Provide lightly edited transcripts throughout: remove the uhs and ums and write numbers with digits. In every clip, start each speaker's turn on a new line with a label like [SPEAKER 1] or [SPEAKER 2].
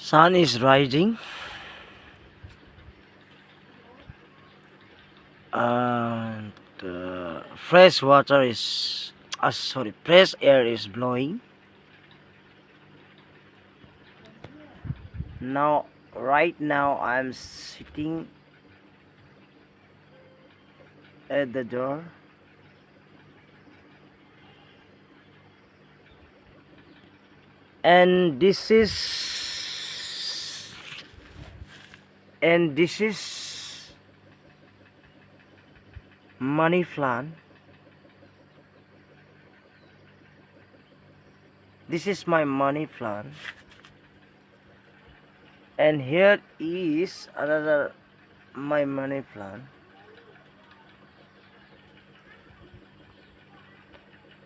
[SPEAKER 1] Sun is rising, and fresh water is fresh air is blowing. Now right now I'm sitting at the door, and this is money plant. This is my money plant, and here is another my money plant.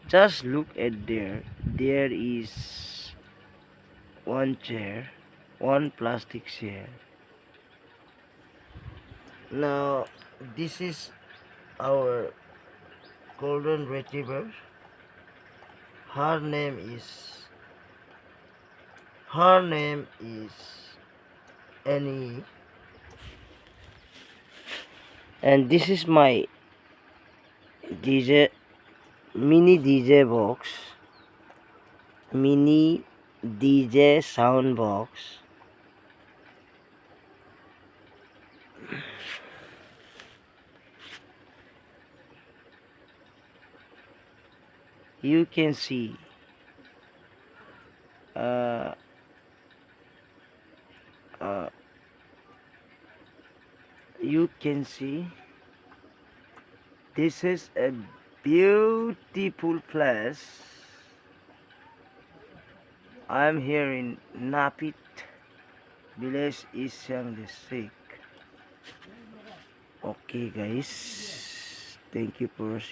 [SPEAKER 1] Just look at there. There is one chair, one plastic chair. Now this is our golden retriever. Her name is her name is Annie, and this is my DJ mini DJ box, mini DJ sound box. You can see uh, uh, you can see this is a beautiful place. I'm here in Napit village, East Siang district. Okay guys, thank you for